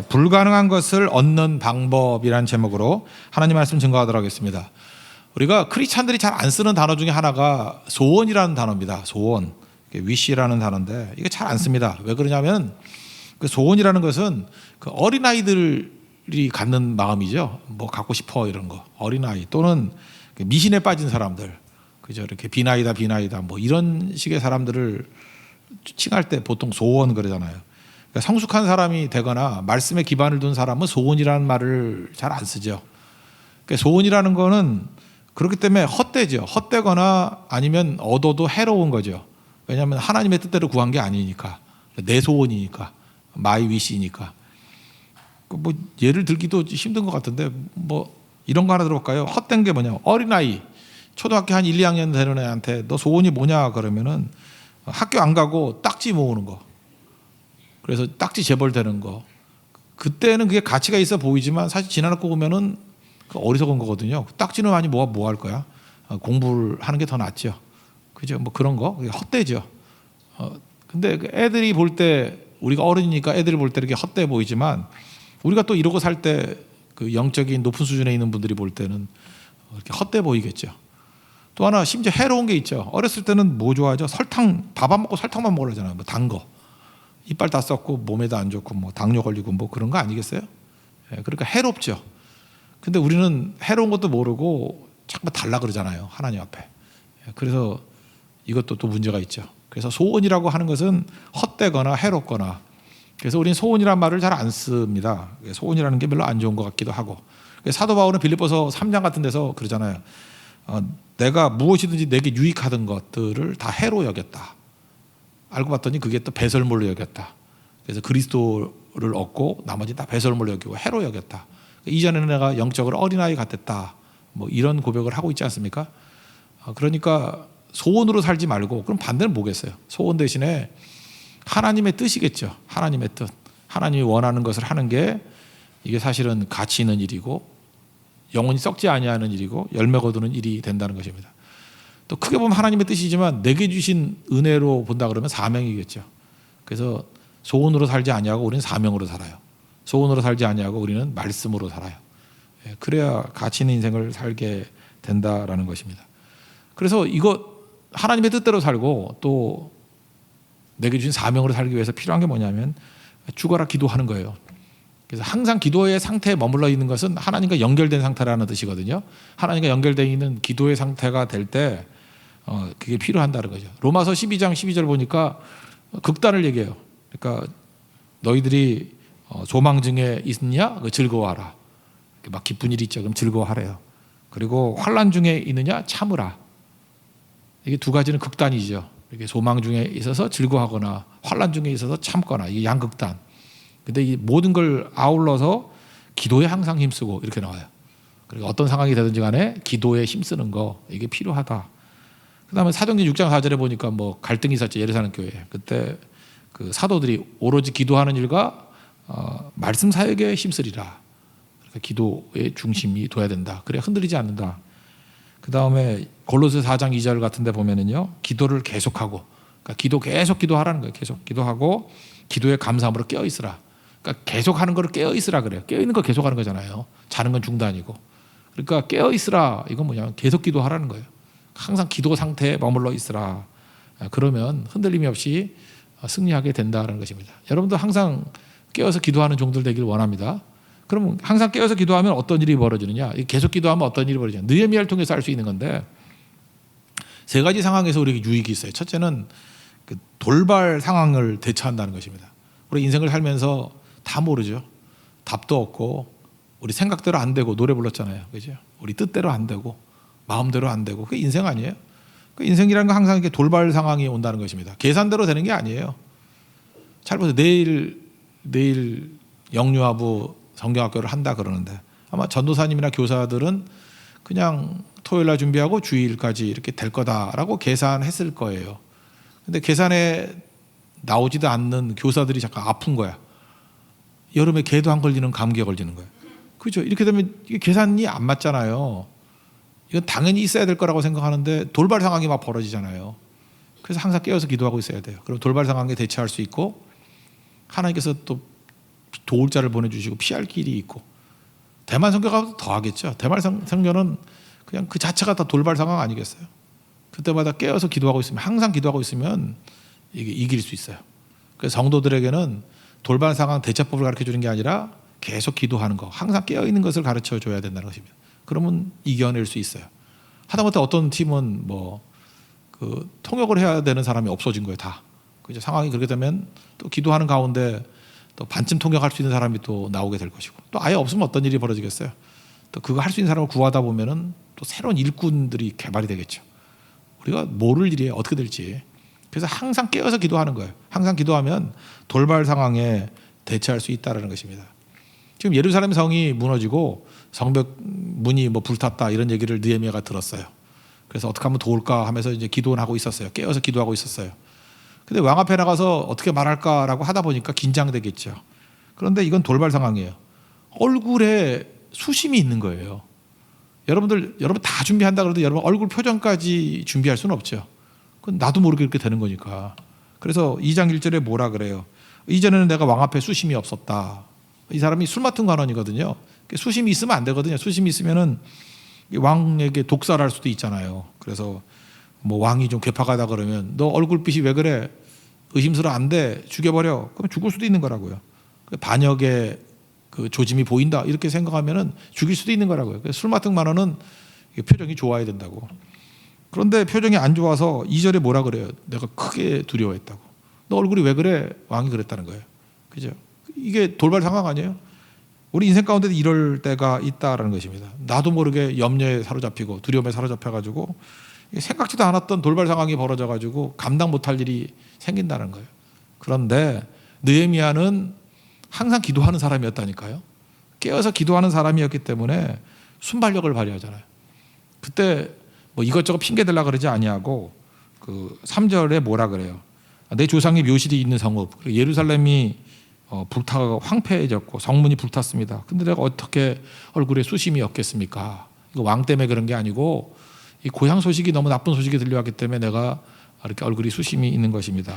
불가능한 것을 얻는 방법이라는 제목으로 하나님 말씀 증거하도록 하겠습니다. 우리가 크리스찬들이 잘 안 쓰는 단어 중에 하나가 소원이라는 단어입니다. 소원, wish라는 단어인데 이게 잘 안 씁니다. 왜 그러냐면 그 소원이라는 것은 그 어린아이들이 갖는 마음이죠. 뭐 갖고 싶어 이런 거. 어린아이 또는 미신에 빠진 사람들, 그죠? 이렇게 비나이다 뭐 이런 식의 사람들을 칭할 때 보통 소원 그러잖아요. 그러니까 성숙한 사람이 되거나 말씀에 기반을 둔 사람은 소원이라는 말을 잘 안 쓰죠. 그러니까 소원이라는 거는 그렇기 때문에 헛되죠. 헛되거나 아니면 얻어도 해로운 거죠. 왜냐하면 하나님의 뜻대로 구한 게 아니니까, 내 소원이니까, 마이 위시니까. 뭐 예를 들기도 힘든 것 같은데 뭐 이런 거 하나 들어볼까요? 헛된 게 뭐냐? 어린아이, 초등학교 한 1, 2학년 되는 애한테 너 소원이 뭐냐 그러면은 학교 안 가고 딱지 모으는 거. 그래서 딱지 재벌되는 거. 그때는 그게 가치가 있어 보이지만 사실 지나놓고 보면은 어리석은 거거든요. 딱지는 많이 뭐 할 거야? 공부를 하는 게 더 낫죠. 그죠? 뭐 그런 거. 그게 헛되죠. 근데 애들이 볼 때 우리가 어른이니까 애들이 볼 때 이렇게 헛돼 보이지만 우리가 또 이러고 살 때 그 영적인 높은 수준에 있는 분들이 볼 때는 이렇게 헛돼 보이겠죠. 또 하나 심지어 해로운 게 있죠. 어렸을 때는 뭐 좋아하죠? 설탕, 밥 안 먹고 설탕만 먹으려잖아요. 뭐 단 거. 이빨 다 썩고 몸에도 안 좋고 뭐 당뇨 걸리고 뭐 그런 거 아니겠어요? 그러니까 해롭죠. 근데 우리는 해로운 것도 모르고 자꾸 달라 그러잖아요. 하나님 앞에. 그래서 이것도 또 문제가 있죠. 그래서 소원이라고 하는 것은 헛되거나 해롭거나, 그래서 우리는 소원이라는 말을 잘 안 씁니다. 소원이라는 게 별로 안 좋은 것 같기도 하고. 사도 바울은 빌립보서 3장 같은 데서 그러잖아요. 내가 무엇이든지 내게 유익하던 것들을 다 해로 여겼다. 알고 봤더니 그게 또 배설물로 여겼다. 그래서 그리스도를 얻고 나머지 다 배설물로 여기고 해로 여겼다. 이전에는 내가 영적으로 어린아이 같았다. 뭐 이런 고백을 하고 있지 않습니까? 그러니까 소원으로 살지 말고, 그럼 반대는 뭐겠어요? 소원 대신에 하나님의 뜻이겠죠. 하나님의 뜻. 하나님이 원하는 것을 하는 게 이게 사실은 가치 있는 일이고 영원히 썩지 아니하는 일이고 열매 거두는 일이 된다는 것입니다. 또 크게 보면 하나님의 뜻이지만 내게 주신 은혜로 본다 그러면 사명이겠죠. 그래서 소원으로 살지 아니하고 우리는 사명으로 살아요. 소원으로 살지 아니하고 우리는 말씀으로 살아요. 그래야 가치 있는 인생을 살게 된다라는 것입니다. 그래서 이거 하나님의 뜻대로 살고 또 내게 주신 사명으로 살기 위해서 필요한 게 뭐냐면 죽어라 기도하는 거예요. 그래서 항상 기도의 상태에 머물러 있는 것은 하나님과 연결된 상태라는 뜻이거든요. 하나님과 연결되어 있는 기도의 상태가 될 때 그게 필요한다는 거죠. 로마서 12장 12절 보니까 극단을 얘기해요. 그러니까 너희들이 소망 중에 있느냐? 즐거워하라. 막 기쁜 일이 있죠. 그럼 즐거워하래요. 그리고 환난 중에 있느냐? 참으라. 이게 두 가지는 극단이죠. 이게 소망 중에 있어서 즐거워하거나 환난 중에 있어서 참거나, 이게 양극단. 근데 이 모든 걸 아울러서 기도에 항상 힘쓰고 이렇게 나와요. 그리고 어떤 상황이 되든지 간에 기도에 힘쓰는 거, 이게 필요하다. 그다음에 사도행전 6장 4절에 보니까 뭐 갈등이 있었죠. 예루살렘 교회. 그때 그 사도들이 오로지 기도하는 일과 말씀 사역에 힘쓰리라. 그러니까 기도의 중심이 둬야 된다. 그래야 흔들리지 않는다. 그다음에 골로새 4장 2절 같은 데 보면은요. 기도를 계속하고, 그러니까 계속 기도하라는 거예요. 계속 기도하고 기도의 감사함으로 깨어 있으라. 그러니까 계속 하는 거를 깨어 있으라 그래요. 깨어 있는 거 계속 하는 거잖아요. 자는 건 중단이고. 그러니까 깨어 있으라. 이건 뭐냐면 계속 기도하라는 거예요. 항상 기도 상태에 머물러 있으라. 그러면 흔들림이 없이 승리하게 된다는 것입니다. 여러분도 항상 깨어서 기도하는 종들 되기를 원합니다. 그럼 항상 깨어서 기도하면 어떤 일이 벌어지느냐? 계속 기도하면 어떤 일이 벌어지냐? 느헤미야를 통해서 알 수 있는 건데, 세 가지 상황에서 우리에게 유익이 있어요. 첫째는 그 돌발 상황을 대처한다는 것입니다. 우리 인생을 살면서 다 모르죠. 답도 없고 우리 생각대로 안 되고, 노래 불렀잖아요. 그죠? 우리 뜻대로 안 되고 마음대로 안 되고, 그게 인생 아니에요? 그 인생이라는 건 항상 이렇게 돌발 상황이 온다는 것입니다. 계산대로 되는 게 아니에요. 잘 보세요. 내일 영유아부 성경학교를 한다 그러는데 아마 전도사님이나 교사들은 그냥 토요일날 준비하고 주일까지 이렇게 될 거다라고 계산했을 거예요. 근데 계산에 나오지도 않는 교사들이 잠깐 아픈 거야. 여름에 개도 안 걸리는 감기에 걸리는 거예요. 그렇죠? 이렇게 되면 이게 계산이 안 맞잖아요. 이건 당연히 있어야 될 거라고 생각하는데 돌발 상황이 막 벌어지잖아요. 그래서 항상 깨어서 기도하고 있어야 돼요. 그럼 돌발 상황에 대처할 수 있고, 하나님께서 또 도울 자를 보내주시고 피할 길이 있고, 대만 선교가 더 하겠죠. 대만 선교는 그냥 그 자체가 다 돌발 상황 아니겠어요? 그때마다 깨어서 기도하고 있으면, 항상 기도하고 있으면 이게 이길 수 있어요. 그래서 성도들에게는 돌발 상황 대처법을 가르쳐 주는 게 아니라 계속 기도하는 거, 항상 깨어 있는 것을 가르쳐 줘야 된다는 것입니다. 그러면 이겨낼 수 있어요. 하다못해 어떤 팀은 그 통역을 해야 되는 사람이 없어진 거예요, 다. 그죠? 상황이 그렇게 되면 또 기도하는 가운데 또 반쯤 통역할 수 있는 사람이 또 나오게 될 것이고, 또 아예 없으면 어떤 일이 벌어지겠어요? 또 그거 할 수 있는 사람을 구하다 보면은 또 새로운 일꾼들이 개발이 되겠죠. 우리가 모를 일이 어떻게 될지. 그래서 항상 깨어서 기도하는 거예요. 항상 기도하면 돌발 상황에 대처할 수 있다는 것입니다. 지금 예루살렘 성이 무너지고 성벽 문이 불탔다 이런 얘기를 느헤미야가 들었어요. 그래서 어떻게 하면 도울까 하면서 이제 기도를 하고 있었어요. 깨어서 기도하고 있었어요. 근데 왕 앞에 나가서 어떻게 말할까라고 하다 보니까 긴장되겠죠. 그런데 이건 돌발 상황이에요. 얼굴에 수심이 있는 거예요. 여러분 다 준비한다 그래도 여러분 얼굴 표정까지 준비할 수는 없죠. 그건 나도 모르게 그렇게 되는 거니까. 그래서 2장 1절에 뭐라 그래요? 이전에는 내가 왕 앞에 수심이 없었다. 이 사람이 술 맡은 관원이거든요. 수심이 있으면 안 되거든요. 수심이 있으면은 왕에게 독살할 수도 있잖아요. 그래서 왕이 좀 괴팍하다 그러면 너 얼굴빛이 왜 그래? 의심스러워 안 돼. 죽여버려. 그럼 죽을 수도 있는 거라고요. 반역의 그 조짐이 보인다 이렇게 생각하면은 죽일 수도 있는 거라고요. 술 맡은 관원은 표정이 좋아야 된다고. 그런데 표정이 안 좋아서 2절에 뭐라 그래요? 내가 크게 두려워했다고. 너 얼굴이 왜 그래? 왕이 그랬다는 거예요. 그죠? 이게 돌발 상황 아니에요? 우리 인생 가운데도 이럴 때가 있다라는 것입니다. 나도 모르게 염려에 사로잡히고 두려움에 사로잡혀가지고 생각지도 않았던 돌발 상황이 벌어져가지고 감당 못할 일이 생긴다는 거예요. 그런데 느헤미야는 항상 기도하는 사람이었다니까요. 깨어서 기도하는 사람이었기 때문에 순발력을 발휘하잖아요. 그때 이것저것 핑계 대려고 그러지 아니하고 그 3절에 뭐라 그래요? 내 조상의 묘실이 있는 성읍, 예루살렘이 불타고 황폐해졌고 성문이 불탔습니다. 근데 내가 어떻게 얼굴에 수심이 없겠습니까? 이거 왕 때문에 그런 게 아니고 이 고향 소식이 너무 나쁜 소식이 들려왔기 때문에 내가 이렇게 얼굴이 수심이 있는 것입니다.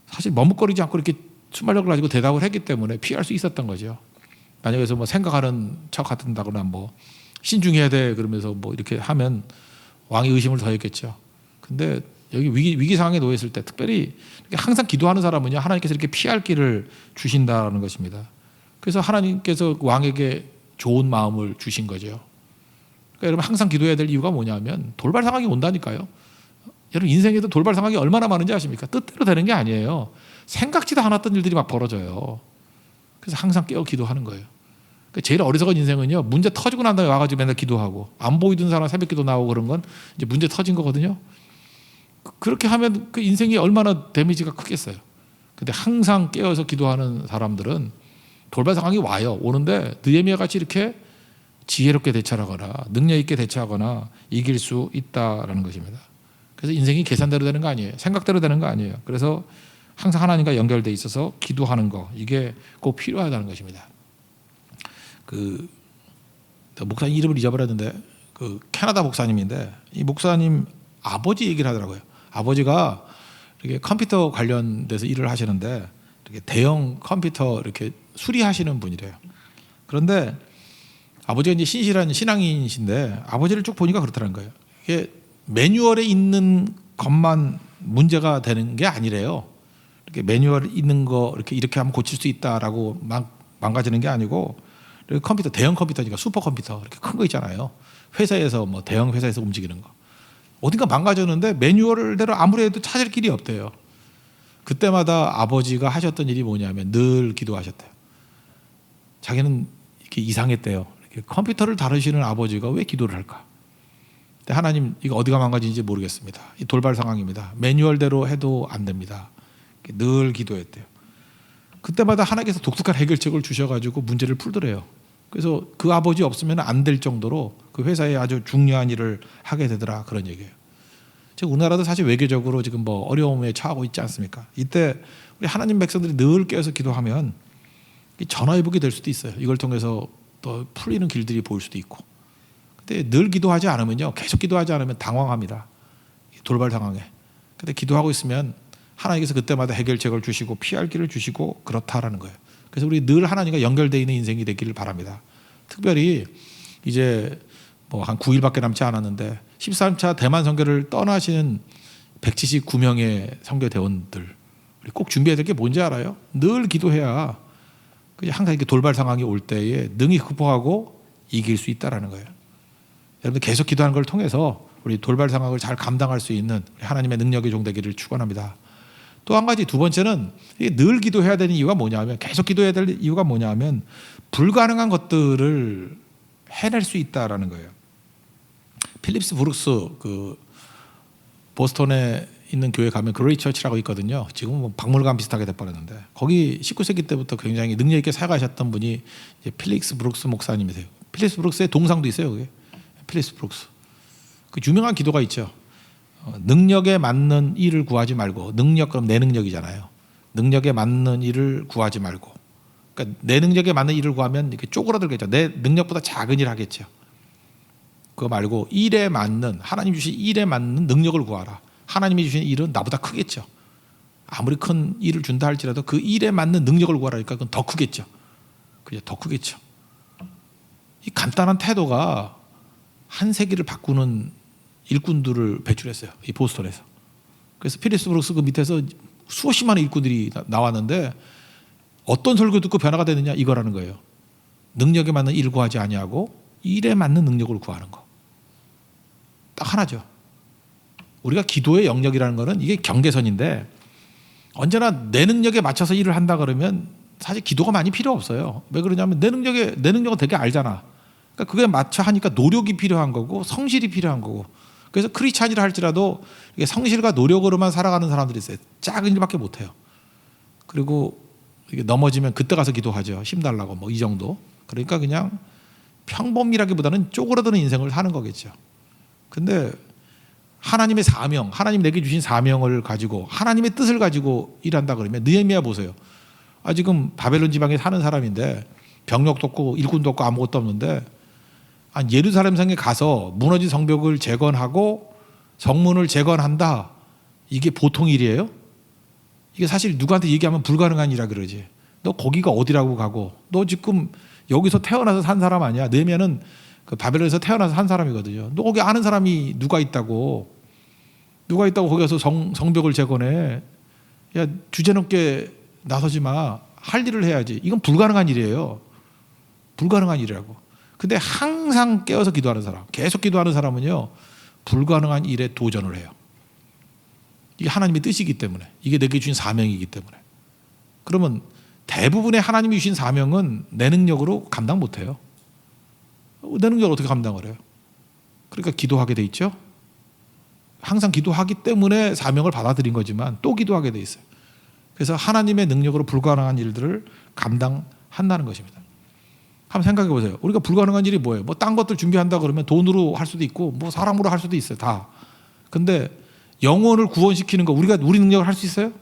사실 머뭇거리지 않고 이렇게 순발력을 가지고 대답을 했기 때문에 피할 수 있었던 거죠. 만약에 생각하는 척 한다거나 신중해야 돼 그러면서 이렇게 하면 왕이 의심을 더했겠죠. 근데 여기 위기 상황에 놓였을 때 특별히 항상 기도하는 사람은요 하나님께서 이렇게 피할 길을 주신다는 것입니다. 그래서 하나님께서 왕에게 좋은 마음을 주신 거죠. 그러니까 여러분 항상 기도해야 될 이유가 뭐냐면 돌발 상황이 온다니까요. 여러분 인생에도 돌발 상황이 얼마나 많은지 아십니까? 뜻대로 되는 게 아니에요. 생각지도 않았던 일들이 막 벌어져요. 그래서 항상 깨어 기도하는 거예요. 그러니까 제일 어리석은 인생은요 문제 터지고 난 다음에 와가지고 맨날 기도하고 안 보이던 사람 새벽 기도 나오고 그런 건 이제 문제 터진 거거든요. 그렇게 하면 그 인생이 얼마나 데미지가 크겠어요. 근데 항상 깨어서 기도하는 사람들은 돌발 상황이 와요. 오는데 느헤미야 같이 이렇게 지혜롭게 대처하거나 능력 있게 대처하거나 이길 수 있다라는 것입니다. 그래서 인생이 계산대로 되는 거 아니에요. 생각대로 되는 거 아니에요. 그래서 항상 하나님과 연결돼 있어서 기도하는 거 이게 꼭 필요하다는 것입니다. 그 목사님 이름을 잊어버렸는데 그 캐나다 목사님인데 이 목사님 아버지 얘기를 하더라고요. 아버지가 이렇게 컴퓨터 관련돼서 일을 하시는데 이렇게 대형 컴퓨터 이렇게 수리하시는 분이래요. 그런데 아버지가 이제 신실한 신앙인이신데 아버지를 쭉 보니까 그렇다는 거예요. 이게 매뉴얼에 있는 것만 문제가 되는 게 아니래요. 이렇게 매뉴얼 있는 거 이렇게 하면 고칠 수 있다라고 망가지는 게 아니고 컴퓨터 대형 컴퓨터니까 슈퍼컴퓨터 이렇게 큰 거 있잖아요. 회사에서 대형 회사에서 움직이는 거. 어딘가 망가졌는데 매뉴얼대로 아무리 해도 찾을 길이 없대요. 그때마다 아버지가 하셨던 일이 뭐냐면 늘 기도하셨대요. 자기는 이렇게 이상했대요. 이렇게 컴퓨터를 다루시는 아버지가 왜 기도를 할까? 근데 하나님 이거 어디가 망가진지 모르겠습니다. 이 돌발 상황입니다. 매뉴얼대로 해도 안 됩니다. 늘 기도했대요. 그때마다 하나님께서 독특한 해결책을 주셔가지고 문제를 풀더래요. 그래서 그 아버지 없으면 안 될 정도로 그 회사에 아주 중요한 일을 하게 되더라 그런 얘기예요. 지금 우리나라도 사실 외교적으로 지금 어려움에 처하고 있지 않습니까? 이때 우리 하나님 백성들이 늘 깨어서 기도하면 전화위복이 될 수도 있어요. 이걸 통해서 또 풀리는 길들이 보일 수도 있고. 근데 늘 기도하지 않으면요, 계속 기도하지 않으면 당황합니다. 돌발 상황에. 근데 기도하고 있으면 하나님께서 그때마다 해결책을 주시고 피할 길을 주시고 그렇다라는 거예요. 그래서 우리 늘 하나님과 연결되어 있는 인생이 되기를 바랍니다. 특별히 이제 뭐 한 9일밖에 남지 않았는데 13차 대만 선교를 떠나시는 179명의 선교대원들, 우리 꼭 준비해야 될 게 뭔지 알아요? 늘 기도해야 항상 이렇게 돌발 상황이 올 때에 능히 극복하고 이길 수 있다라는 거예요. 여러분들 계속 기도하는 걸 통해서 우리 돌발 상황을 잘 감당할 수 있는 하나님의 능력의 종 되기를 축원합니다. 또 한 가지, 두 번째는 늘 기도해야 되는 이유가 뭐냐면, 계속 기도해야 될 이유가 뭐냐면 불가능한 것들을 해낼 수 있다라는 거예요. 필립스 브룩스 그 보스턴에 있는 교회 가면 그레이 처치라고 있거든요. 지금 뭐 박물관 비슷하게 돼버렸는데 거기 19세기 때부터 굉장히 능력 있게 사역하셨던 분이 이제 필립스 브룩스 목사님이세요. 필립스 브룩스의 동상도 있어요. 그게 필립스 브룩스. 그 유명한 기도가 있죠. 능력에 맞는 일을 구하지 말고, 능력 그럼 내 능력이잖아요. 능력에 맞는 일을 구하지 말고, 그러니까 내 능력에 맞는 일을 구하면 이렇게 쪼그라들겠죠. 내 능력보다 작은 일 하겠죠. 그거 말고 일에 맞는, 하나님 주신 일에 맞는 능력을 구하라. 하나님이 주신 일은 나보다 크겠죠. 아무리 큰 일을 준다 할지라도 그 일에 맞는 능력을 구하라니까 그건 더 크겠죠. 그죠? 더 크겠죠. 이 간단한 태도가 한 세기를 바꾸는 일꾼들을 배출했어요. 이 보스턴에서. 그래서 필립스 브룩스 그 밑에서 수십만의 일꾼들이 나왔는데 어떤 설교 듣고 변화가 되느냐, 이거라는 거예요. 능력에 맞는 일을 구하지 아니하고 일에 맞는 능력을 구하는 거. 딱 하나죠. 우리가 기도의 영역이라는 거는 이게 경계선인데, 언제나 내 능력에 맞춰서 일을 한다 그러면 사실 기도가 많이 필요 없어요. 왜 그러냐면 내 능력은 되게 알잖아. 그러니까 그게 맞춰 하니까 노력이 필요한 거고 성실이 필요한 거고. 그래서 크리스찬이라 할지라도 이게 성실과 노력으로만 살아가는 사람들이 있어요. 작은 일밖에 못 해요. 그리고 이게 넘어지면 그때 가서 기도하죠. 힘 달라고 뭐 이 정도. 그러니까 그냥 평범이라기보다는 쪼그라드는 인생을 사는 거겠죠. 근데 하나님의 사명, 하나님 내게 주신 사명을 가지고 하나님의 뜻을 가지고 일한다 그러면, 느헤미야 보세요. 지금 바벨론 지방에 사는 사람인데 병력도 없고 일꾼도 없고 아무것도 없는데 예루살렘 성에 가서 무너진 성벽을 재건하고 성문을 재건한다. 이게 보통 일이에요? 이게 사실 누구한테 얘기하면 불가능한 일이라 그러지. 너 거기가 어디라고 가고, 너 지금 여기서 태어나서 산 사람 아니야. 느헤미야는 그 바벨론에서 태어나서 산 사람이거든요. 너 거기 아는 사람이 누가 있다고 거기 가서 성벽을 재건해. 야, 주제넘게 나서지 마. 할 일을 해야지. 이건 불가능한 일이에요. 불가능한 일이라고. 근데 항상 깨어서 기도하는 사람, 계속 기도하는 사람은요, 불가능한 일에 도전을 해요. 이게 하나님의 뜻이기 때문에, 이게 내게 주신 사명이기 때문에. 그러면 대부분의 하나님이 주신 사명은 내 능력으로 감당 못해요. 내 능력을 어떻게 감당을 해요? 그러니까 기도하게 돼 있죠. 항상 기도하기 때문에 사명을 받아들인 거지만 또 기도하게 돼 있어요. 그래서 하나님의 능력으로 불가능한 일들을 감당한다는 것입니다. 한번 생각해 보세요. 우리가 불가능한 일이 뭐예요? 뭐 딴 것들 준비한다 그러면 돈으로 할 수도 있고 뭐 사람으로 할 수도 있어요. 다. 근데 영혼을 구원시키는 거 우리 능력을 할 수 있어요?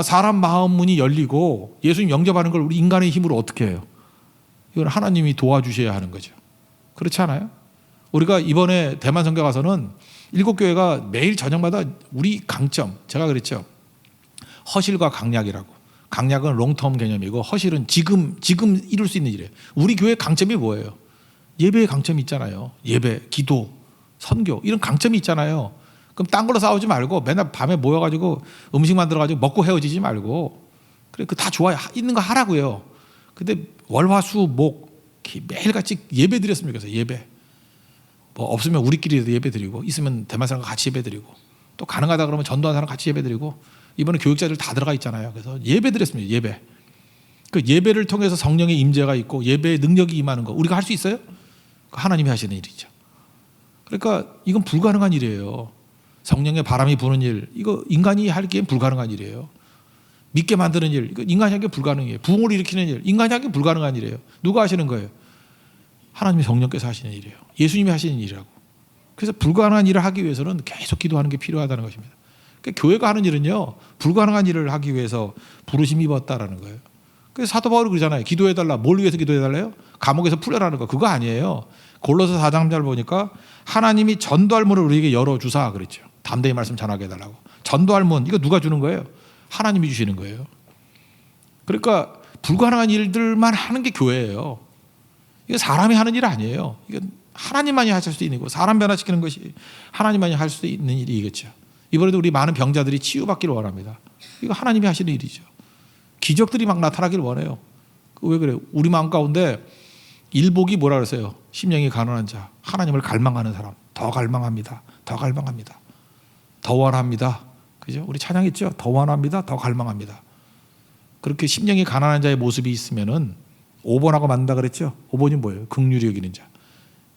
사람 마음 문이 열리고 예수님 영접하는 걸 우리 인간의 힘으로 어떻게 해요? 이건 하나님이 도와주셔야 하는 거죠. 그렇지 않아요? 우리가 이번에 대만 선교 가서는 7교회가 매일 저녁마다 우리 강점, 제가 그랬죠. 허실과 강약이라고. 강약은 롱텀 개념이고 허실은 지금 이룰 수 있는 일이에요. 우리 교회 강점이 뭐예요? 예배의 강점이 있잖아요. 예배, 기도, 선교 이런 강점이 있잖아요. 그럼 딴 걸로 싸우지 말고 맨날 밤에 모여가지고 음식 만들어가지고 먹고 헤어지지 말고, 그래 그 다 좋아요. 있는 거 하라고요. 근데 월화수목 매일같이 예배 드렸으면 좋겠어요. 예배. 뭐 없으면 우리끼리도 예배 드리고, 있으면 대만 사람과 같이 예배 드리고, 또 가능하다 그러면 전도한 사람 같이 예배 드리고, 이번에 교육자들 다 들어가 있잖아요. 그래서 예배 드렸습니다. 예배. 그 예배를 통해서 성령의 임재가 있고 예배의 능력이 임하는 거 우리가 할 수 있어요? 하나님이 하시는 일이죠. 그러니까 이건 불가능한 일이에요. 성령의 바람이 부는 일, 이거 인간이 하기엔 불가능한 일이에요. 믿게 만드는 일, 이거 인간이 하기엔 불가능해요. 부흥을 일으키는 일, 인간이 하기엔 불가능한 일이에요. 누가 하시는 거예요? 하나님이 성령께서 하시는 일이에요. 예수님이 하시는 일이라고. 그래서 불가능한 일을 하기 위해서는 계속 기도하는 게 필요하다는 것입니다. 그러니까 교회가 하는 일은요, 불가능한 일을 하기 위해서 부르심 입었다라는 거예요. 그래서 사도 바울이 그러잖아요. 기도해달라. 뭘 위해서 기도해달래요? 감옥에서 풀려라는 거. 그거 아니에요. 골로새 4장절 보니까 하나님이 전도할 문을 우리에게 열어주사 그랬죠. 담대히 말씀 전하게 해달라고. 전도할 문, 이거 누가 주는 거예요? 하나님이 주시는 거예요. 그러니까 불가능한 일들만 하는 게 교회예요. 이거 사람이 하는 일 아니에요. 이건 하나님만이 하실 수 있는 거고, 사람 변화시키는 것이 하나님만이 할 수 있는 일이겠죠. 이번에도 우리 많은 병자들이 치유받기를 원합니다. 이거 하나님이 하시는 일이죠. 기적들이 막 나타나기를 원해요. 왜 그래요? 우리 마음 가운데 일복이 뭐라 그랬어요? 심령이 가난한 자, 하나님을 갈망하는 사람, 더 갈망합니다. 더 갈망합니다. 더 원합니다. 그죠? 우리 찬양했죠? 더 원합니다. 더 갈망합니다. 그렇게 심령이 가난한 자의 모습이 있으면은 5번하고 만난다 그랬죠? 5번이 뭐예요? 긍휼히 여기는 자.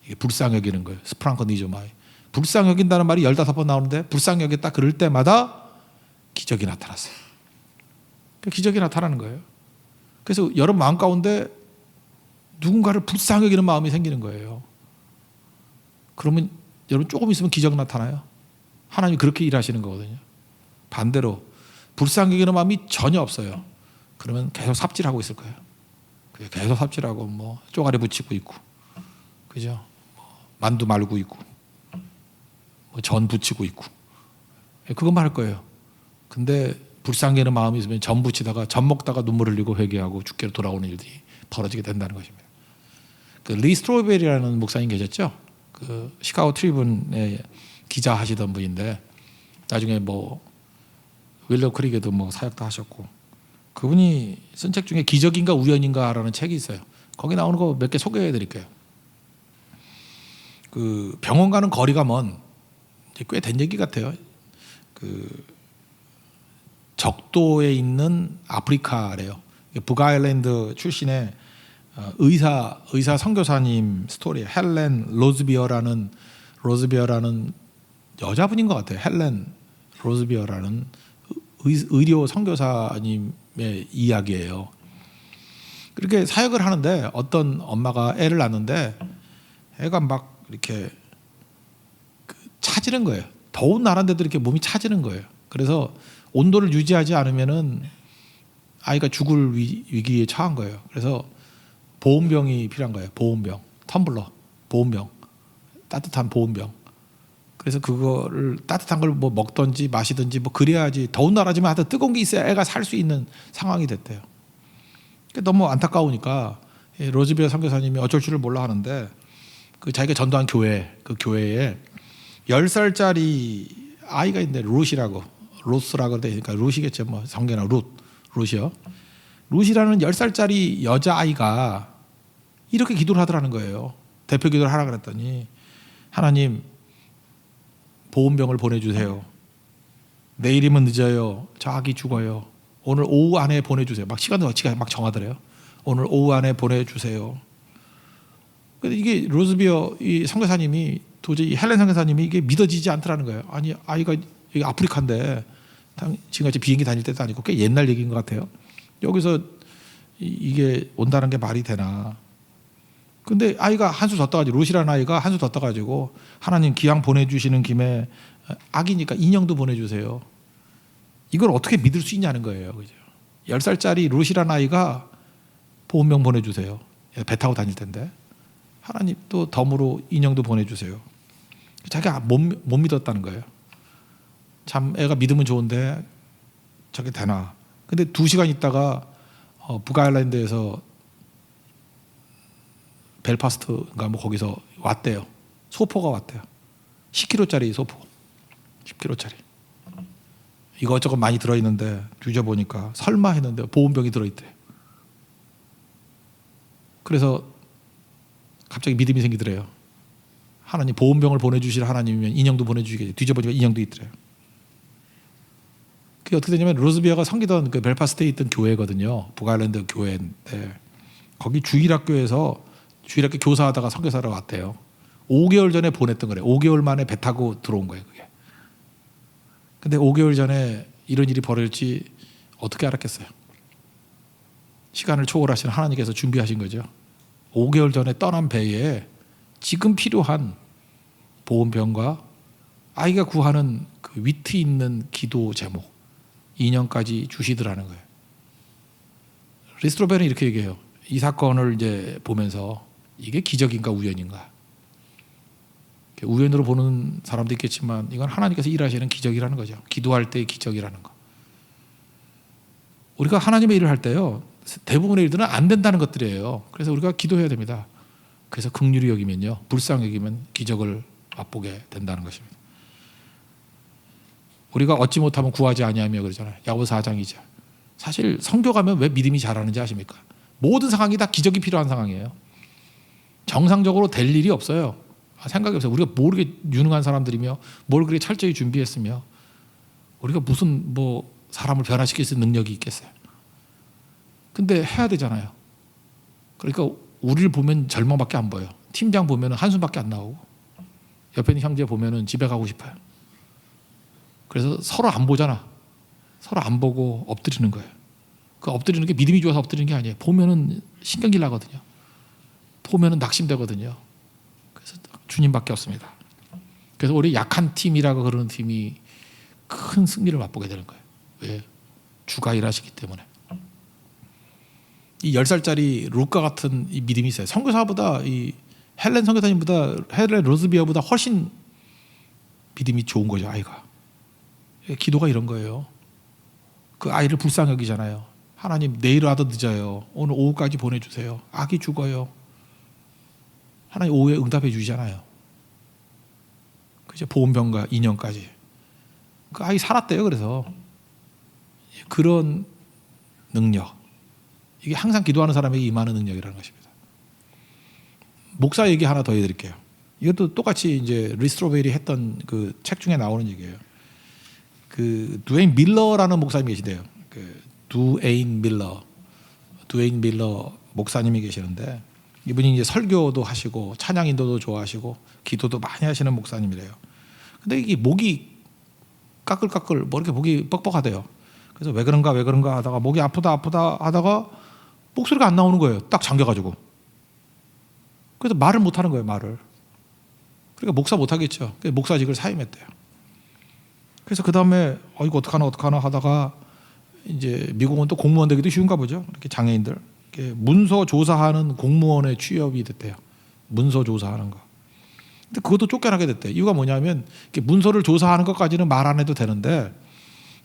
이게 불쌍히 여기는 거예요. 스프랑커니조마이. 불쌍히 여긴다는 말이 15번 나오는데 불쌍히 여겼다 그럴 때마다 기적이 나타났어요. 기적이 나타나는 거예요. 그래서 여러분 마음 가운데 누군가를 불쌍히 여기는 마음이 생기는 거예요. 그러면 여러분 조금 있으면 기적 나타나요. 하나님이 그렇게 일하시는 거거든요. 반대로 불쌍히 여기는 마음이 전혀 없어요. 그러면 계속 삽질하고 있을 거예요. 계속 삽질하고 뭐 쪼가리 붙이고 있고, 그죠? 만두 말고 있고, 뭐 전 붙이고 있고, 그것만 할 거예요. 근데 불쌍히 여기는 마음이 있으면 전 붙이다가 전 먹다가 눈물 흘리고 회개하고 주께로 돌아오는 일들이 벌어지게 된다는 것입니다. 그 리 스트로베리라는 목사님 계셨죠? 그 시카고 트리뷴에 기자 하시던 분인데 나중에 뭐 윌러 크릭에도 뭐 사역도 하셨고, 그분이 쓴 책 중에 기적인가 우연인가라는 책이 있어요. 거기 나오는 거 몇 개 소개해 드릴게요. 그 병원 가는 거리가 먼, 꽤 된 얘기 같아요. 그 적도에 있는 아프리카래요. 북아일랜드 출신의 의사 선교사님 스토리. 헬렌 로즈비어라는 여자분인 것 같아요. 헬렌 로즈비어라는 의료 선교사님의 이야기예요. 그렇게 사역을 하는데 어떤 엄마가 애를 낳는데 애가 막 이렇게 차지는 거예요. 더운 나라인데도 이렇게 몸이 차지는 거예요. 그래서 온도를 유지하지 않으면은 아이가 죽을 위기에 처한 거예요. 그래서 보온병이 필요한 거예요. 보온병, 텀블러, 보온병, 따뜻한 보온병. 그래서 그거를 따뜻한 걸 뭐 먹든지 마시든지 뭐 그래야지, 더운 나라지만 하여튼 뜨거운 게 있어야 애가 살 수 있는 상황이 됐대요. 너무 안타까우니까 로즈비어 선교사님이 어쩔 줄을 몰라 하는데 그 자기가 전도한 교회, 그 교회에 10살짜리 아이가 있는데 로스라고 되니까 룻이겠죠. 뭐 성경은 룻이요. 룻이라는 10살짜리 여자아이가 이렇게 기도를 하더라는 거예요. 대표 기도를 하라 그랬더니, 하나님 보온병을 보내주세요. 내일이면 늦어요. 저 아기 죽어요. 오늘 오후 안에 보내주세요. 막 시간도 막 정하더래요. 오늘 오후 안에 보내주세요. 근데 이게 로즈비어 이 선교사님이 도저히, 헬렌 선교사님이 이게 믿어지지 않더라는 거예요. 아니, 아이가 여기 아프리카인데 지금같이 비행기 다닐 때도 아니고 꽤 옛날 얘기인 것 같아요. 여기서 이게 온다는 게 말이 되나. 근데 아이가 한수 더 떠가지고, 룻이라는 아이가 한수 더 떠가지고, 하나님 기왕 보내주시는 김에 아기니까 인형도 보내주세요. 이걸 어떻게 믿을 수 있냐는 거예요. 그죠? 10살짜리 룻이라는 아이가 보온병 보내주세요. 배 타고 다닐 텐데. 하나님 또 덤으로 인형도 보내주세요. 자기가 못 믿었다는 거예요. 참 애가 믿으면 좋은데 저게 되나. 근데 2시간 있다가 북아일랜드에서 벨파스트인가 뭐 거기서 왔대요. 소포가 왔대요. 10kg짜리 소포. 10kg짜리. 이것저것 많이 들어있는데 뒤져보니까 설마 했는데 보온병이 들어있대요. 그래서 갑자기 믿음이 생기더래요. 하나님 보온병을 보내주실 하나님이면 인형도 보내주시겠지. 뒤져보니까 인형도 있더래요. 그게 어떻게 되냐면, 로즈비어가 섬기던 그 벨파스트에 있던 교회거든요. 북아일랜드 교회인데 거기 주일학교에서 주일학교 교사하다가 선교사로 왔대요. 5개월 전에 보냈던 거래요. 5개월 만에 배 타고 들어온 거예요. 그게. 근데 5개월 전에 이런 일이 벌어질지 어떻게 알았겠어요? 시간을 초월하신 하나님께서 준비하신 거죠. 5개월 전에 떠난 배에 지금 필요한 보온병과 아이가 구하는 그 위트 있는 기도 제목, 인형까지 주시더라는 거예요. 리스트로베는 이렇게 얘기해요. 이 사건을 이제 보면서 이게 기적인가 우연인가. 우연으로 보는 사람도 있겠지만 이건 하나님께서 일하시는 기적이라는 거죠. 기도할 때의 기적이라는 거. 우리가 하나님의 일을 할 때요, 대부분의 일들은 안 된다는 것들이에요. 그래서 우리가 기도해야 됩니다. 그래서 긍휼히 여기면요, 불쌍히 여기면 기적을 맛보게 된다는 것입니다. 우리가 얻지 못하면 구하지 아니하며 그러잖아요. 야고보서 4장이죠. 사실 선교 가면 왜 믿음이 자라는지 아십니까? 모든 상황이 다 기적이 필요한 상황이에요. 정상적으로 될 일이 없어요. 생각이 없어요. 우리가 뭘 그렇게 유능한 사람들이며 뭘 그렇게 철저히 준비했으며 우리가 무슨 뭐 사람을 변화시킬 수 있는 능력이 있겠어요. 근데 해야 되잖아요. 그러니까 우리를 보면 절망밖에 안 보여요. 팀장 보면 한숨밖에 안 나오고 옆에 있는 형제 보면 집에 가고 싶어요. 그래서 서로 안 보잖아. 서로 안 보고 엎드리는 거예요. 그 엎드리는 게 믿음이 좋아서 엎드리는 게 아니에요. 보면은 신경질 나거든요. 보면은 낙심되거든요. 그래서 주님밖에 없습니다. 그래서 우리 약한 팀이라고 그러는 팀이 큰 승리를 맛보게 되는 거예요. 왜? 주가 일하시기 때문에. 이 10살짜리 루카 같은 이 믿음이 있어요. 선교사보다 이 헬렌 선교사님보다 헬렌 로즈비어보다 훨씬 믿음이 좋은 거죠. 아이가. 기도가 이런 거예요. 그 아이를 불쌍히 여기잖아요. 하나님 내일 와도 늦어요. 오늘 오후까지 보내주세요. 아기 죽어요. 하나님 오후에 응답해 주시잖아요. 그죠? 보온병과 인형까지. 그 아이 살았대요. 그래서 그런 능력, 이게 항상 기도하는 사람에게 임하는 능력이라는 것입니다. 목사 얘기 하나 더 해드릴게요. 이것도 똑같이 이제 리스트로벨이 했던 그 책 중에 나오는 얘기예요. 그 두에인 밀러라는 목사님이 계시대요. 그 두에인 밀러 목사님이 계시는데 이분이 이제 설교도 하시고 찬양 인도도 좋아하시고 기도도 많이 하시는 목사님이래요. 근데 이게 목이 까끌까끌 뭐 이렇게 목이 뻑뻑하대요. 그래서 왜 그런가 하다가 목이 아프다 하다가 목소리가 안 나오는 거예요. 딱 잠겨가지고. 그래서 말을 못 하는 거예요. 말을. 그러니까 목사 못 하겠죠. 목사직을 사임했대요. 그래서 그 다음에 이거 어떡하나 하다가 이제 미국은 또 공무원 되기도 쉬운가 보죠. 이렇게 장애인들 이렇게 문서 조사하는 공무원에 취업이 됐대요. 문서 조사하는 거. 근데 그것도 쫓겨나게 됐대요. 이유가 뭐냐면 이렇게 문서를 조사하는 것까지는 말 안 해도 되는데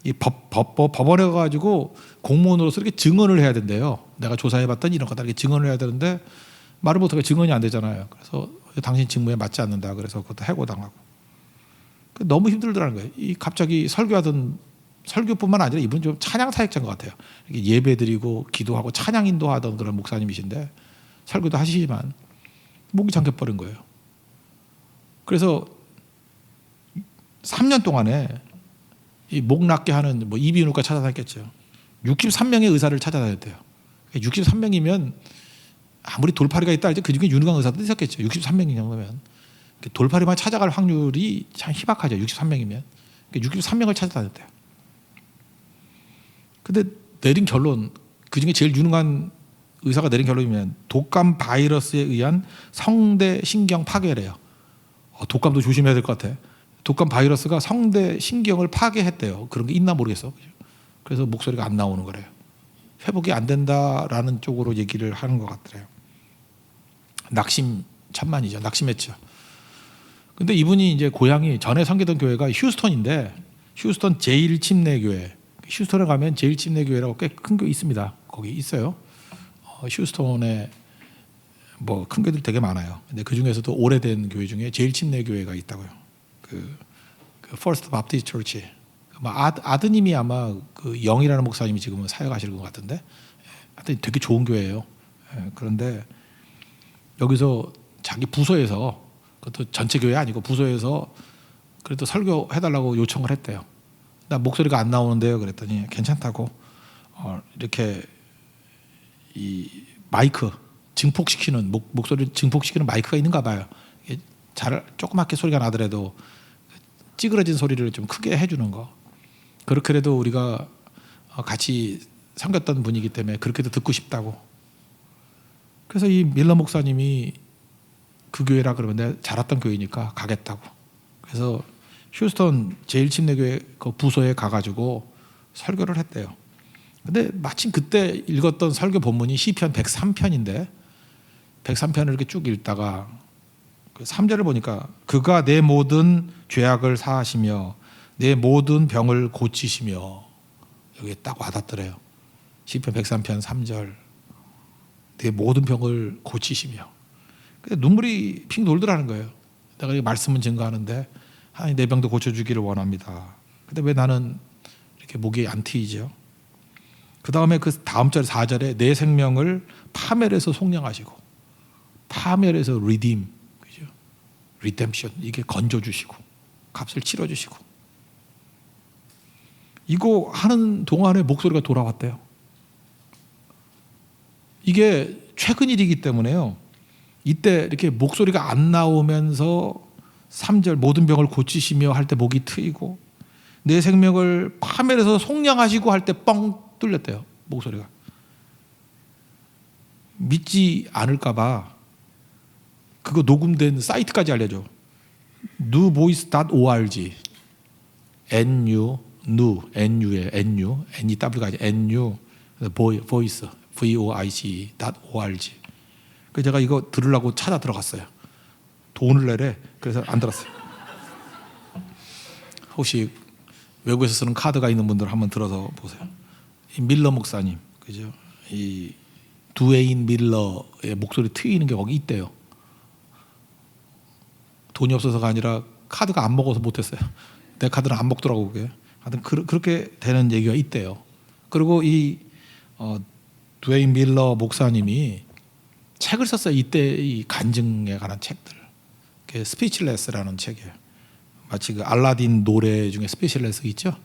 이 법원에 가가지고 공무원으로서 이렇게 증언을 해야 된대요. 내가 조사해봤더니 이런 거다 이렇게 증언을 해야 되는데 말을 못하게 증언이 안 되잖아요. 그래서 당신 직무에 맞지 않는다. 그래서 그것도 해고당하고. 너무 힘들더라는 거예요. 이 갑자기 설교하던 설교뿐만 아니라 이분 좀 찬양 사역자인 것 같아요. 이렇게 예배드리고 기도하고 찬양 인도하던 그런 목사님이신데 설교도 하시지만 목이 잠겨버린 거예요. 그래서 3년 동안에 이 목 낫게 하는 뭐 이비인후과 찾아다녔겠죠. 63명의 의사를 찾아다녔대요. 63명이면 아무리 돌팔이가 있다 할지 그중에 유능한 의사도 있었겠죠. 63명이면 돌팔이만 찾아갈 확률이 참 희박하죠. 63명이면 63명을 찾아다녔대요. 근데 내린 결론, 그중에 제일 유능한 의사가 내린 결론이면 독감 바이러스에 의한 성대 신경 파괴래요. 독감도 조심해야 될 것 같아. 독감 바이러스가 성대 신경을 파괴했대요. 그런 게 있나 모르겠어. 그래서 목소리가 안 나오는 거래요. 회복이 안 된다라는 쪽으로 얘기를 하는 것 같더래요. 낙심천만이죠. 낙심했죠. 근데 이분이 이제 고향이 전에 섬기던 교회가 휴스턴인데 휴스턴 제1침례교회. 휴스턴에 가면 제1침례교회라고 꽤 큰 교회 있습니다. 거기 있어요. 휴스턴에 뭐 큰 교회들 되게 많아요. 근데 그 중에서도 오래된 교회 중에 제1침례교회가 있다고요. 그 First Baptist Church. 아드님이 아마 그 영이라는 목사님이 지금은 사역하시는 것 같은데, 하여튼 되게 좋은 교회예요. 그런데 여기서 자기 부서에서, 그것도 전체 교회 아니고 부서에서 그래도 설교해달라고 요청을 했대요. 나 목소리가 안 나오는데요. 그랬더니 괜찮다고 이렇게 이 마이크 증폭시키는 목소리 증폭시키는 마이크가 있는가 봐요. 잘 조그맣게 소리가 나더라도 찌그러진 소리를 좀 크게 해주는 거. 그렇게라도 우리가 같이 섬겼던 분이기 때문에 그렇게도 듣고 싶다고. 그래서 이 밀러 목사님이 그 교회라 그러면 내가 잘 왔던 교회니까 가겠다고. 그래서 휴스턴 제1침례교회 그 부서에 가가지고 설교를 했대요. 근데 마침 그때 읽었던 설교 본문이 시편 103편인데 103편을 이렇게 쭉 읽다가 그 3절을 보니까 그가 내 모든 죄악을 사하시며 내 모든 병을 고치시며, 여기에 딱 와닿더래요. 시편 103편 3절 내 모든 병을 고치시며. 눈물이 핑 돌더라는 거예요. 내가 이 말씀은 증거하는데 하나님 내 병도 고쳐주기를 원합니다. 근데 왜 나는 이렇게 목이 안 트이죠? 그 다음에 그 다음 절 4절에 내 생명을 파멸해서 속량하시고, 파멸해서 redeem, 그죠? redemption, 이게 건져주시고 값을 치러주시고. 이거 하는 동안에 목소리가 돌아왔대요. 이게 최근 일이기 때문에요. 이때 이렇게 목소리가 안 나오면서 3절 모든 병을 고치시며 할 때 목이 트이고, 내 생명을 파멸해서 속량하시고 할 때 뻥 뚫렸대요. 목소리가. 믿지 않을까봐 그거 녹음된 사이트까지 알려줘. newvoice.org nu nu의 nu new가 아니라 nu voice voice.org. 그래서 제가 이거 들으려고 찾아 들어갔어요. 돈을 내래. 그래서 안 들었어요. 혹시 외국에서 쓰는 카드가 있는 분들 한번 들어서 보세요. 이 밀러 목사님, 그죠? 이 두웨인 밀러의 목소리 트이는 게 거기 있대요. 돈이 없어서가 아니라 카드가 안 먹어서 못했어요. 내 카드는 안 먹더라고 그게. 하여튼 그렇게 되는 얘기가 있대요. 그리고 이 두웨인 밀러 목사님이 책을 썼어요. 이때 이 간증에 관한 책들. 그게 스피치레스라는 책이에요. 마치 그 알라딘 노래 중에 스피치레스 있죠?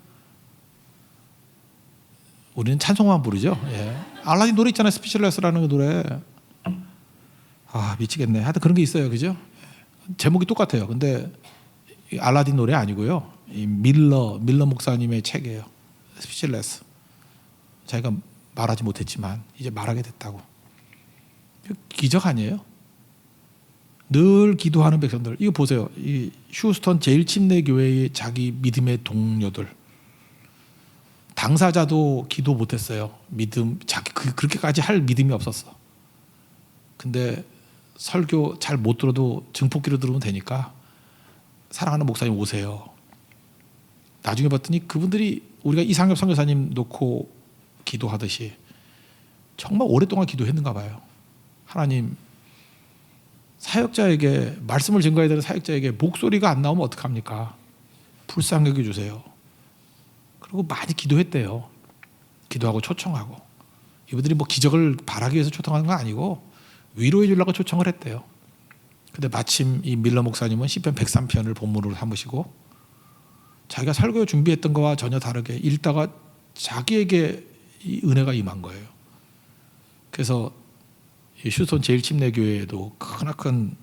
우리는 찬송만 부르죠. 예. 알라딘 노래 있잖아요. 스피치레스라는 그 노래. 아, 미치겠네. 하여튼 그런 게 있어요. 그죠? 제목이 똑같아요. 근데 알라딘 노래 아니고요. 이 밀러 목사님의 책이에요. 스피치레스. 자기가 말하지 못했지만 이제 말하게 됐다고. 기적 아니에요? 늘 기도하는 백성들. 이거 보세요. 이 휴스턴 제일 침례 교회의 자기 믿음의 동료들. 당사자도 기도 못했어요. 자기 그렇게까지 할 믿음이 없었어. 근데 설교 잘 못 들어도 증폭기로 들으면 되니까 사랑하는 목사님 오세요. 나중에 봤더니 그분들이 우리가 이상엽 선교사님 놓고 기도하듯이 정말 오랫동안 기도했는가 봐요. 하나님, 사역자에게 말씀을 증거해야 되는 사역자에게 목소리가 안 나오면 어떡합니까? 불쌍히 여겨주세요. 그리고 많이 기도했대요. 기도하고 초청하고. 이분들이 뭐 기적을 바라기 위해서 초청하는 건 아니고 위로해 주려고 초청을 했대요. 근데 마침 이 밀러 목사님은 시편 103편을 본문으로 삼으시고 자기가 설교 준비했던 거와 전혀 다르게 읽다가 자기에게 이 은혜가 임한 거예요. 그래서 휴스턴 제일 침례교회에도 크나큰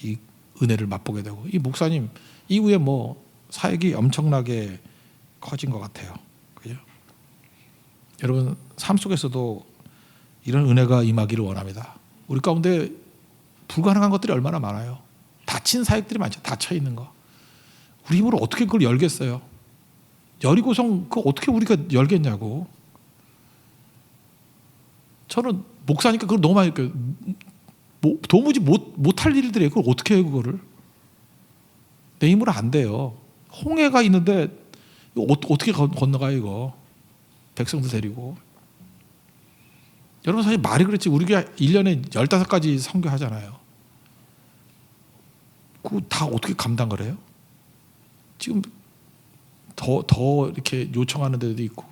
이 은혜를 맛보게 되고, 이 목사님 이후에 뭐 사역이 엄청나게 커진 것 같아요. 그죠? 여러분 삶 속에서도 이런 은혜가 임하기를 원합니다. 우리 가운데 불가능한 것들이 얼마나 많아요. 닫힌 사역들이 많죠. 닫혀 있는 거. 우리 힘으로 어떻게 그걸 열겠어요? 여리고성 그거 어떻게 우리가 열겠냐고. 저는 목사니까 그걸 너무 많이 도무지 못할 일들이에요. 그걸 어떻게 해요, 그거를? 내 힘으로 안 돼요. 홍해가 있는데 어떻게 건너가요, 이거? 백성들 데리고. 여러분 사실 말이 그렇지 우리가 1년에 15가지 선교하잖아요. 그거 다 어떻게 감당을 해요? 지금 더 이렇게 요청하는 데도 있고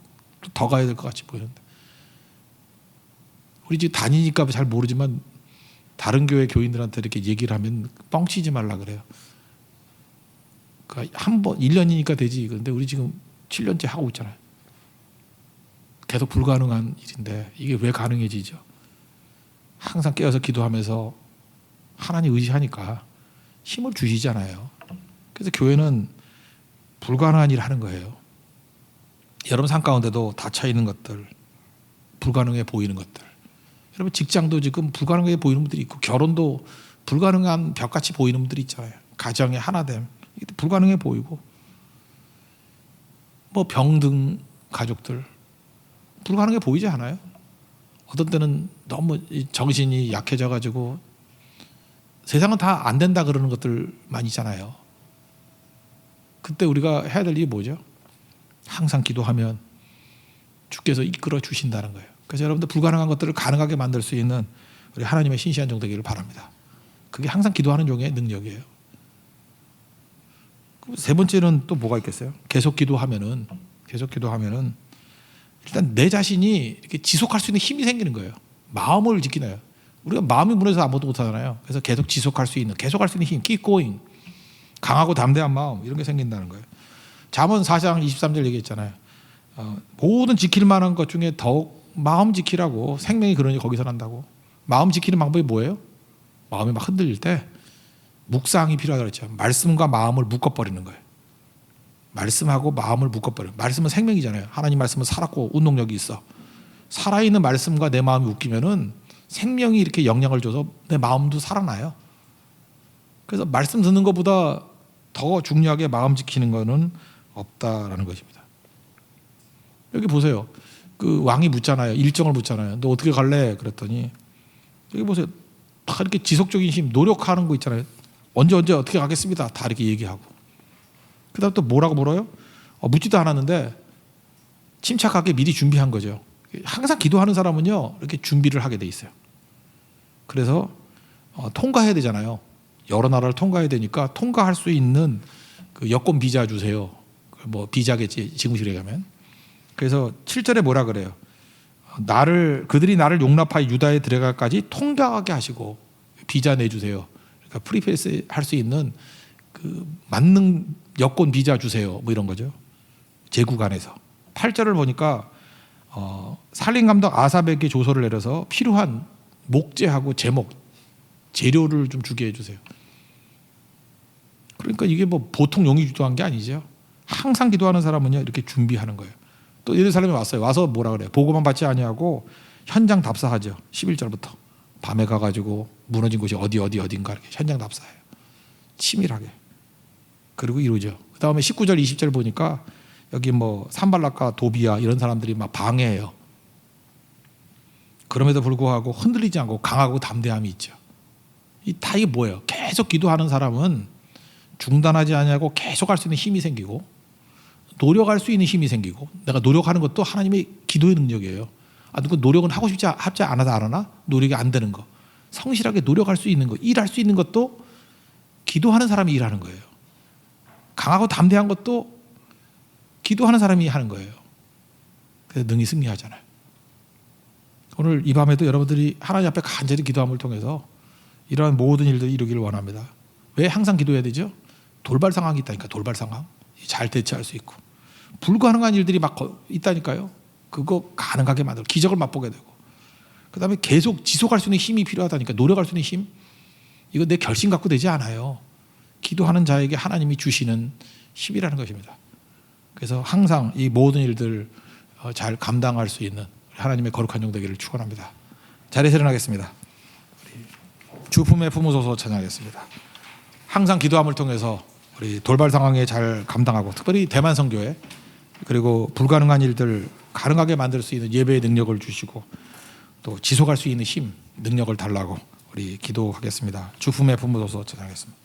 더 가야 될 것 같이 보이는데. 우리 지금 다니니까 잘 모르지만 다른 교회 교인들한테 이렇게 얘기를 하면 뻥치지 말라 그래요. 그러니까 한 번 1년이니까 되지. 그런데 우리 지금 7년째 하고 있잖아요. 계속 불가능한 일인데 이게 왜 가능해지죠? 항상 깨어서 기도하면서 하나님 의지하니까 힘을 주시잖아요. 그래서 교회는 불가능한 일을 하는 거예요. 여러분 삶 가운데도 닫혀 있는 것들, 불가능해 보이는 것들. 여러분 직장도 지금 불가능해 보이는 분들이 있고, 결혼도 불가능한 벽같이 보이는 분들이 있잖아요. 가정의 하나됨 이게 불가능해 보이고, 뭐 병든 가족들 불가능해 보이지 않아요? 어떤 때는 너무 정신이 약해져 가지고 세상은 다 안 된다 그러는 것들 많이 있잖아요. 그때 우리가 해야 될 일이 뭐죠? 항상 기도하면 주께서 이끌어 주신다는 거예요. 그래서 여러분들 불가능한 것들을 가능하게 만들 수 있는 우리 하나님의 신실한 종 되기를 바랍니다. 그게 항상 기도하는 종의 능력이에요. 세 번째는 또 뭐가 있겠어요? 계속 기도하면은 일단 내 자신이 이렇게 지속할 수 있는 힘이 생기는 거예요. 마음을 지키나요? 우리가 마음이 무너져서 아무것도 못하잖아요. 그래서 계속 지속할 수 있는 힘, keep going, 강하고 담대한 마음 이런 게 생긴다는 거예요. 잠언 4장 23절 얘기했잖아요. 모든 지킬 만한 것 중에 더욱 마음 지키라고. 생명이 그러니 거기서 난다고. 마음 지키는 방법이 뭐예요? 마음이 막 흔들릴 때 묵상이 필요하다고 그랬죠. 말씀과 마음을 묶어버리는 거예요. 말씀하고 마음을 묶어버려요. 말씀은 생명이잖아요. 하나님 말씀은 살았고 운동력이 있어. 살아있는 말씀과 내 마음이 묶이면은 생명이 이렇게 영향을 줘서 내 마음도 살아나요. 그래서 말씀 듣는 것보다 더 중요하게 마음 지키는 것은 없다라는 것입니다. 여기 보세요. 그 왕이 묻잖아요. 일정을 묻잖아요. 너 어떻게 갈래? 그랬더니 여기 보세요. 다 이렇게 지속적인 힘, 노력하는 거 있잖아요. 언제 어떻게 가겠습니다. 다 이렇게 얘기하고. 그다음 또 뭐라고 물어요? 묻지도 않았는데 침착하게 미리 준비한 거죠. 항상 기도하는 사람은요 이렇게 준비를 하게 돼 있어요. 그래서 통과해야 되잖아요. 여러 나라를 통과해야 되니까 통과할 수 있는 그 여권 비자 주세요. 뭐 비자겠지 지금식으로 얘기하면. 그래서 7절에 뭐라 그래요? 그들이 나를 용납하여 유다에 들어가까지 통과하게 하시고 비자 내주세요. 그러니까 프리패스 할 수 있는 그 맞는 여권 비자 주세요. 뭐 이런 거죠. 제국안에서. 8절을 보니까 살림 감독 아삽에게 조서를 내려서 필요한 목재하고 재료를 좀 주게 해주세요. 그러니까 이게 뭐 보통 용이 기도한 게 아니죠. 항상 기도하는 사람은요 이렇게 준비하는 거예요. 또 예루살렘에 왔어요. 와서 뭐라 그래요? 보고만 받지 아니하고 현장 답사하죠. 11절부터 밤에 가가지고 무너진 곳이 어딘가 이렇게 현장 답사해요. 치밀하게. 그리고 이루죠. 그 다음에 19절 20절 보니까 여기 뭐 산발락과 도비야 이런 사람들이 막 방해해요. 그럼에도 불구하고 흔들리지 않고 강하고 담대함이 있죠. 이게 뭐예요? 계속 기도하는 사람은 중단하지 않냐고 계속 할 수 있는 힘이 생기고 노력할 수 있는 힘이 생기고 내가 노력하는 것도 하나님의 기도의 능력이에요. 누가 노력은 하고 싶지 않아서 안 하나? 노력이 안 되는 거. 성실하게 노력할 수 있는 거, 일할 수 있는 것도 기도하는 사람이 일하는 거예요. 강하고 담대한 것도 기도하는 사람이 하는 거예요. 그래서 능히 승리하잖아요. 오늘 이 밤에도 여러분들이 하나님 앞에 간절히 기도함을 통해서 이러한 모든 일들을 이루기를 원합니다. 왜 항상 기도해야 되죠? 돌발 상황이 있다니까. 돌발 상황 잘 대처할 수 있고 불가능한 일들이 막 있다니까요. 그거 가능하게 만들고 기적을 맛보게 되고 그 다음에 계속 지속할 수 있는 힘이 필요하다니까. 노력할 수 있는 힘. 이거 내 결심 갖고 되지 않아요. 기도하는 자에게 하나님이 주시는 힘이라는 것입니다. 그래서 항상 이 모든 일들을 잘 감당할 수 있는 하나님의 거룩한 종 되기를 축원합니다. 자리에서 일어나겠습니다. 주 품에 품으소서 찬양하겠습니다. 항상 기도함을 통해서 우리 돌발 상황에 잘 감당하고 특별히 대만 선교회 그리고 불가능한 일들 가능하게 만들 수 있는 예배의 능력을 주시고 또 지속할 수 있는 힘, 능력을 달라고 우리 기도하겠습니다. 주 품에 품으소서 찬양하겠습니다.